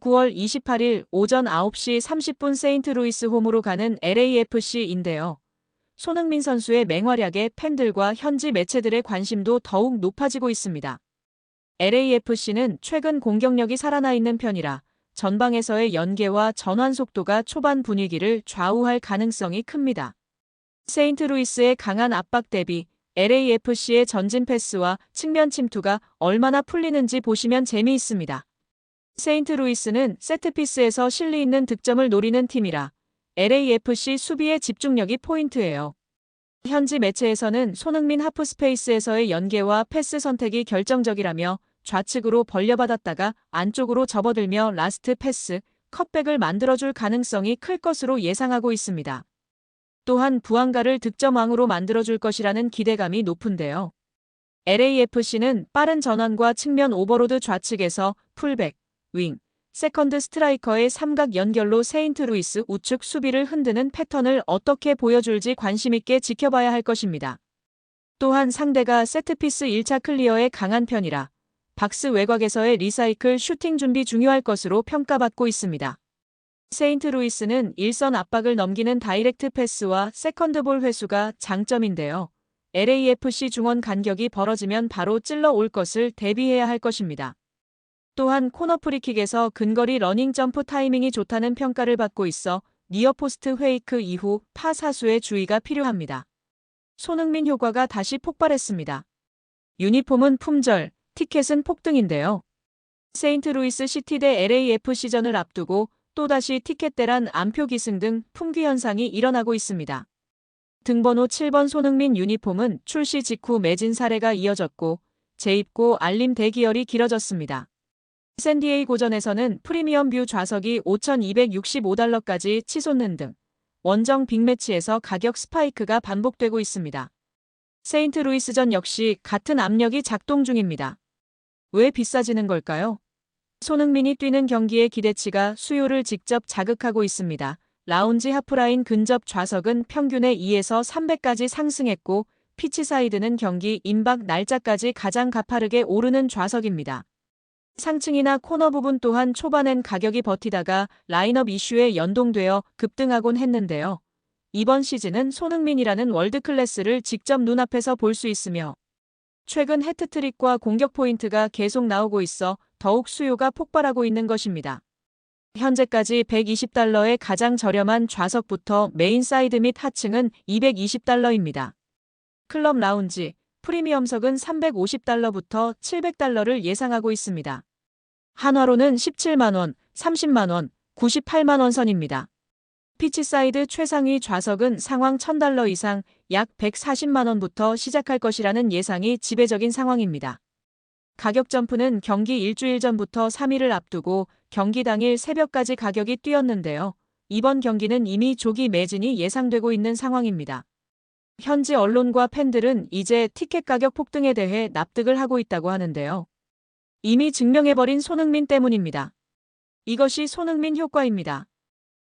9월 28일 오전 9시 30분 세인트루이스 홈으로 가는 LAFC인데요. 손흥민 선수의 맹활약에 팬들과 현지 매체들의 관심도 더욱 높아지고 있습니다. LAFC는 최근 공격력이 살아나 있는 편이라 전방에서의 연계와 전환 속도가 초반 분위기를 좌우할 가능성이 큽니다. 세인트루이스의 강한 압박 대비 LAFC의 전진 패스와 측면 침투가 얼마나 풀리는지 보시면 재미있습니다. 세인트루이스는 세트피스에서 실리 있는 득점을 노리는 팀이라 LAFC 수비의 집중력이 포인트예요. 현지 매체에서는 손흥민 하프스페이스에서의 연계와 패스 선택이 결정적이라며 좌측으로 벌려받았다가 안쪽으로 접어들며 라스트 패스, 컷백을 만들어줄 가능성이 클 것으로 예상하고 있습니다. 또한 부안가를 득점왕으로 만들어줄 것이라는 기대감이 높은데요. LAFC는 빠른 전환과 측면 오버로드 좌측에서 풀백, 윙, 세컨드 스트라이커의 삼각 연결로 세인트루이스 우측 수비를 흔드는 패턴을 어떻게 보여줄지 관심있게 지켜봐야 할 것입니다. 또한 상대가 세트피스 1차 클리어에 강한 편이라 박스 외곽에서의 리사이클 슈팅 준비 중요할 것으로 평가받고 있습니다. 세인트루이스는 일선 압박을 넘기는 다이렉트 패스와 세컨드볼 회수가 장점인데요. LAFC 중원 간격이 벌어지면 바로 찔러 올 것을 대비해야 할 것입니다. 또한 코너 프리킥에서 근거리 러닝 점프 타이밍이 좋다는 평가를 받고 있어 니어포스트 페이크 이후 파 사수에 주의가 필요합니다. 손흥민 효과가 다시 폭발했습니다. 유니폼은 품절, 티켓은 폭등인데요. 세인트루이스 시티 대 LAFC전을 앞두고 또다시 티켓 대란 안표 기승 등 품귀 현상이 일어나고 있습니다. 등번호 7번 손흥민 유니폼은 출시 직후 매진 사례가 이어졌고 재입고 알림 대기열이 길어졌습니다. 샌디에이고전에서는 프리미엄 뷰 좌석이 $5,265까지 치솟는 등 원정 빅매치에서 가격 스파이크가 반복되고 있습니다. 세인트루이스전 역시 같은 압력이 작동 중입니다. 왜 비싸지는 걸까요? 손흥민이 뛰는 경기의 기대치가 수요를 직접 자극하고 있습니다. 라운지 하프라인 근접 좌석은 평균의 2에서 300까지 상승했고 피치사이드는 경기 임박 날짜까지 가장 가파르게 오르는 좌석입니다. 상층이나 코너 부분 또한 초반엔 가격이 버티다가 라인업 이슈에 연동되어 급등하곤 했는데요. 이번 시즌은 손흥민이라는 월드클래스를 직접 눈앞에서 볼 수 있으며 최근 해트트릭과 공격 포인트가 계속 나오고 있어 더욱 수요가 폭발하고 있는 것입니다. 현재까지 $120의 가장 저렴한 좌석부터 메인 사이드 및 하층은 $220입니다. 클럽 라운지, 프리미엄석은 $350부터 $700를 예상하고 있습니다. 한화로는 17만원, 30만원, 98만원 선입니다. 피치사이드 최상위 좌석은 상황 $1,000 이상 약 140만원부터 시작할 것이라는 예상이 지배적인 상황입니다. 가격 점프는 경기 일주일 전부터 3일을 앞두고 경기 당일 새벽까지 가격이 뛰었는데요. 이번 경기는 이미 조기 매진이 예상되고 있는 상황입니다. 현지 언론과 팬들은 이제 티켓 가격 폭등에 대해 납득을 하고 있다고 하는데요. 이미 증명해버린 손흥민 때문입니다. 이것이 손흥민 효과입니다.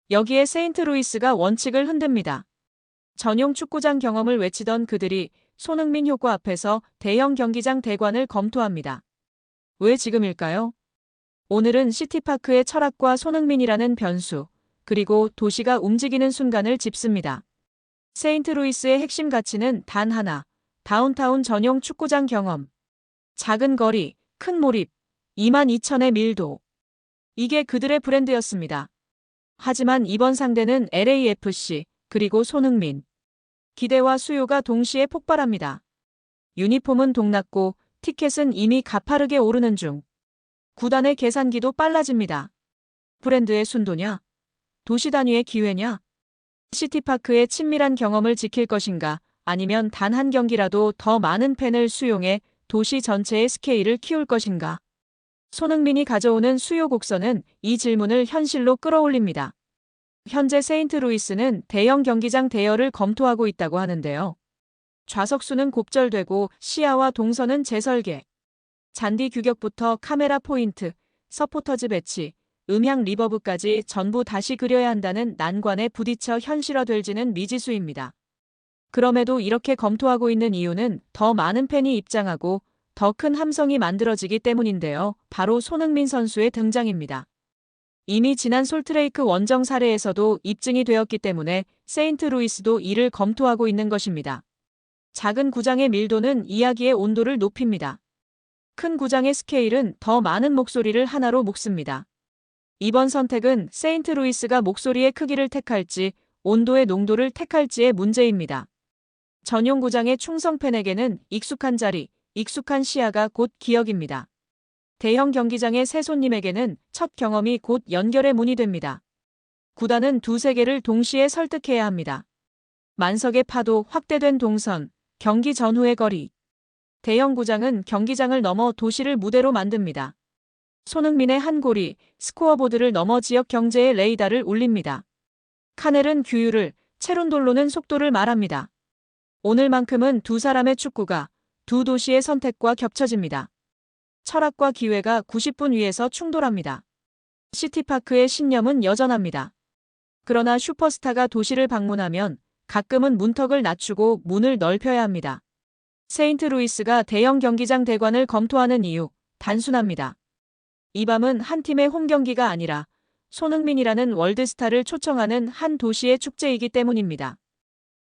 여기에 세인트루이스가 원칙을 흔듭니다. 전용 축구장 경험을 외치던 그들이 손흥민 효과 앞에서 대형 경기장 대관을 검토합니다. 왜 지금일까요? 오늘은 시티파크의 철학과 손흥민이라는 변수, 그리고 도시가 움직이는 순간을 짚습니다. 세인트루이스의 핵심 가치는 단 하나, 다운타운 전용 축구장 경험. 작은 거리, 큰 몰입, 22,000의 밀도. 이게 그들의 브랜드였습니다. 하지만 이번 상대는 LAFC, 그리고 손흥민. 기대와 수요가 동시에 폭발합니다. 유니폼은 동났고 티켓은 이미 가파르게 오르는 중. 구단의 계산기도 빨라집니다. 브랜드의 순도냐? 도시 단위의 기회냐? 시티파크의 친밀한 경험을 지킬 것인가? 아니면 단 한 경기라도 더 많은 팬을 수용해 도시 전체의 스케일을 키울 것인가? 손흥민이 가져오는 수요 곡선은 이 질문을 현실로 끌어올립니다. 현재 세인트루이스는 대형 경기장 대여를 검토하고 있다고 하는데요. 좌석수는 곱절되고 시야와 동선은 재설계. 잔디 규격부터 카메라 포인트, 서포터즈 배치, 음향 리버브까지 전부 다시 그려야 한다는 난관에 부딪혀 현실화될지는 미지수입니다. 그럼에도 이렇게 검토하고 있는 이유는 더 많은 팬이 입장하고 더 큰 함성이 만들어지기 때문인데요. 바로 손흥민 선수의 등장입니다. 이미 지난 솔트레이크 원정 사례에서도 입증이 되었기 때문에 세인트루이스도 이를 검토하고 있는 것입니다. 작은 구장의 밀도는 이야기의 온도를 높입니다. 큰 구장의 스케일은 더 많은 목소리를 하나로 묶습니다. 이번 선택은 세인트루이스가 목소리의 크기를 택할지 온도의 농도를 택할지의 문제입니다. 전용 구장의 충성 팬에게는 익숙한 자리, 익숙한 시야가 곧 기억입니다. 대형 경기장의 새 손님에게는 첫 경험이 곧 연결의 문이 됩니다. 구단은 두세 개를 동시에 설득해야 합니다. 만석의 파도, 확대된 동선, 경기 전후의 거리. 대형 구장은 경기장을 넘어 도시를 무대로 만듭니다. 손흥민의 한 골이 스코어보드를 넘어 지역 경제의 레이더를 울립니다. 카넬은 규율을, 체룬돌로는 속도를 말합니다. 오늘만큼은 두 사람의 축구가 두 도시의 선택과 겹쳐집니다. 철학과 기회가 90분 위에서 충돌합니다. 시티파크의 신념은 여전합니다. 그러나 슈퍼스타가 도시를 방문하면 가끔은 문턱을 낮추고 문을 넓혀야 합니다. 세인트루이스가 대형 경기장 대관을 검토하는 이유, 단순합니다. 이 밤은 한 팀의 홈경기가 아니라 손흥민이라는 월드스타를 초청하는 한 도시의 축제이기 때문입니다.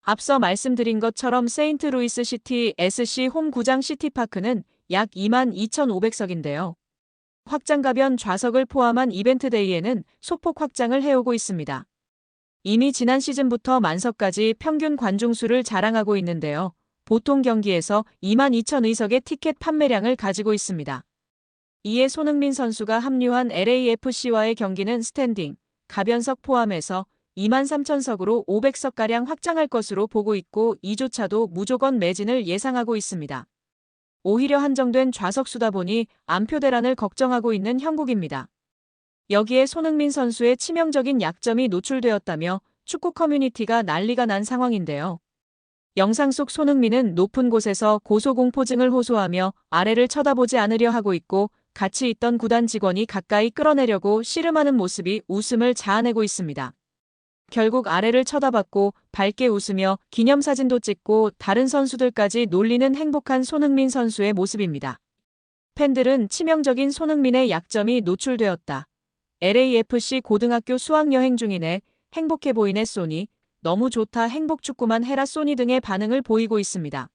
앞서 말씀드린 것처럼 세인트루이스 시티 SC 홈 구장 시티파크는 약 22,500석인데요. 확장가변 좌석을 포함한 이벤트 데이에는 소폭 확장을 해오고 있습니다. 이미 지난 시즌부터 만석까지 평균 관중수를 자랑하고 있는데요. 보통 경기에서 22,000의석의 티켓 판매량을 가지고 있습니다. 이에 손흥민 선수가 합류한 LAFC와의 경기는 스탠딩, 가변석 포함해서 23,000석으로 500석가량 확장할 것으로 보고 있고 이조차도 무조건 매진을 예상하고 있습니다. 오히려 한정된 좌석수다 보니 안표 대란을 걱정하고 있는 형국입니다. 여기에 손흥민 선수의 치명적인 약점이 노출되었다며 축구 커뮤니티가 난리가 난 상황인데요. 영상 속 손흥민은 높은 곳에서 고소공포증을 호소하며 아래를 쳐다보지 않으려 하고 있고 같이 있던 구단 직원이 가까이 끌어내려고 씨름하는 모습이 웃음을 자아내고 있습니다. 결국 아래를 쳐다봤고 밝게 웃으며 기념사진도 찍고 다른 선수들까지 놀리는 행복한 손흥민 선수의 모습입니다. 팬들은 치명적인 손흥민의 약점이 노출되었다. LAFC 고등학교 수학여행 중이네. 행복해 보이네 소니. 너무 좋다 행복축구만 해라 소니 등의 반응을 보이고 있습니다.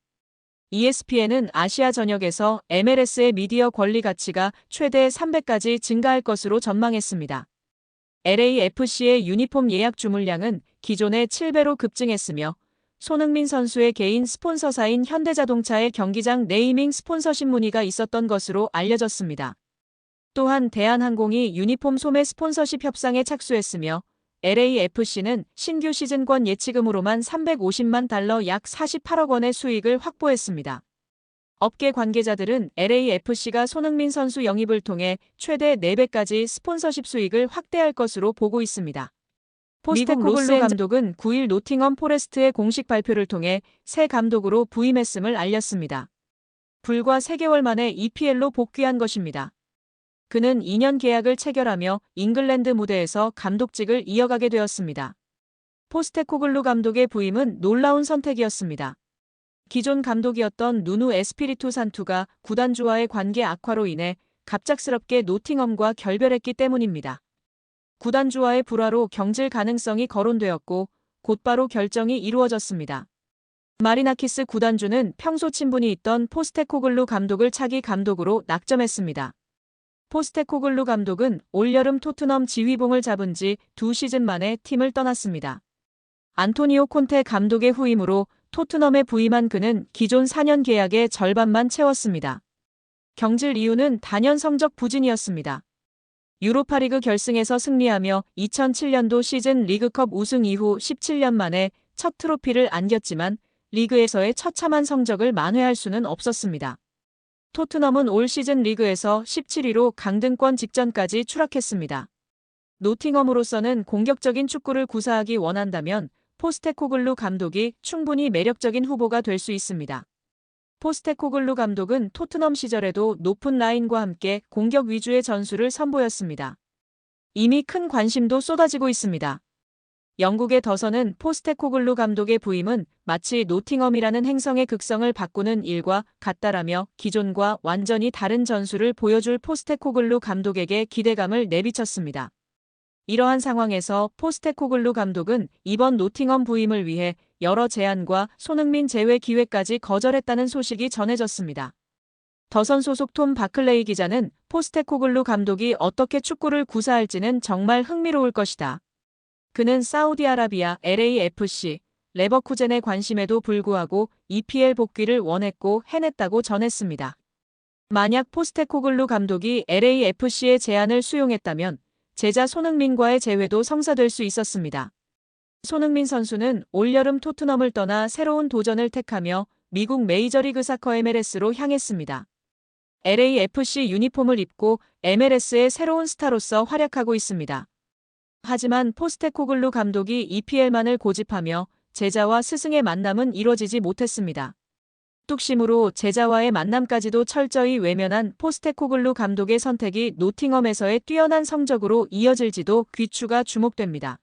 ESPN은 아시아 전역에서 MLS의 미디어 권리 가치가 최대 300까지 증가할 것으로 전망했습니다. LAFC의 유니폼 예약 주문량은 기존의 7배로 급증했으며 손흥민 선수의 개인 스폰서사인 현대자동차의 경기장 네이밍 스폰서십 문의가 있었던 것으로 알려졌습니다. 또한 대한항공이 유니폼 소매 스폰서십 협상에 착수했으며 LAFC는 신규 시즌권 예치금으로만 350만 달러 약 48억 원의 수익을 확보했습니다. 업계 관계자들은 LAFC가 손흥민 선수 영입을 통해 최대 4배까지 스폰서십 수익을 확대할 것으로 보고 있습니다. 포스테코글루 감독은 9일 노팅엄 포레스트의 공식 발표를 통해 새 감독으로 부임했음을 알렸습니다. 불과 3개월 만에 EPL로 복귀한 것입니다. 그는 2년 계약을 체결하며 잉글랜드 무대에서 감독직을 이어가게 되었습니다. 포스테코글루 감독의 부임은 놀라운 선택이었습니다. 기존 감독이었던 누누 에스피리투 산투가 구단주와의 관계 악화로 인해 갑작스럽게 노팅엄과 결별했기 때문입니다. 구단주와의 불화로 경질 가능성이 거론되었고 곧바로 결정이 이루어졌습니다. 마리나키스 구단주는 평소 친분이 있던 포스테코글루 감독을 차기 감독으로 낙점했습니다. 포스테코글루 감독은 올여름 토트넘 지휘봉을 잡은 지 2시즌 만에 팀을 떠났습니다. 안토니오 콘테 감독의 후임으로 토트넘에 부임한 그는 기존 4년 계약의 절반만 채웠습니다. 경질 이유는 단연 성적 부진이었습니다. 유로파리그 결승에서 승리하며 2007년도 시즌 리그컵 우승 이후 17년 만에 첫 트로피를 안겼지만 리그에서의 처참한 성적을 만회할 수는 없었습니다. 토트넘은 올 시즌 리그에서 17위로 강등권 직전까지 추락했습니다. 노팅엄으로서는 공격적인 축구를 구사하기 원한다면 포스테코글루 감독이 충분히 매력적인 후보가 될 수 있습니다. 포스테코글루 감독은 토트넘 시절에도 높은 라인과 함께 공격 위주의 전술을 선보였습니다. 이미 큰 관심도 쏟아지고 있습니다. 영국의 더선은 포스테코글루 감독의 부임은 마치 노팅엄이라는 행성의 극성을 바꾸는 일과 같다라며 기존과 완전히 다른 전술을 보여줄 포스테코글루 감독에게 기대감을 내비쳤습니다. 이러한 상황에서 포스테코글루 감독은 이번 노팅엄 부임을 위해 여러 제안과 손흥민 제외 기회까지 거절했다는 소식이 전해졌습니다. 더선 소속 톰 바클레이 기자는 포스테코글루 감독이 어떻게 축구를 구사할지는 정말 흥미로울 것이다. 그는 사우디아라비아 LAFC, 레버쿠젠의 관심에도 불구하고 EPL 복귀를 원했고 해냈다고 전했습니다. 만약 포스테코글루 감독이 LAFC의 제안을 수용했다면 제자 손흥민과의 재회도 성사될 수 있었습니다. 손흥민 선수는 올여름 토트넘을 떠나 새로운 도전을 택하며 미국 메이저리그 사커 MLS로 향했습니다. LAFC 유니폼을 입고 MLS의 새로운 스타로서 활약하고 있습니다. 하지만 포스테코글루 감독이 EPL만을 고집하며 제자와 스승의 만남은 이뤄지지 못했습니다. 뚝심으로 제자와의 만남까지도 철저히 외면한 포스테코글루 감독의 선택이 노팅엄에서의 뛰어난 성적으로 이어질지도 귀추가 주목됩니다.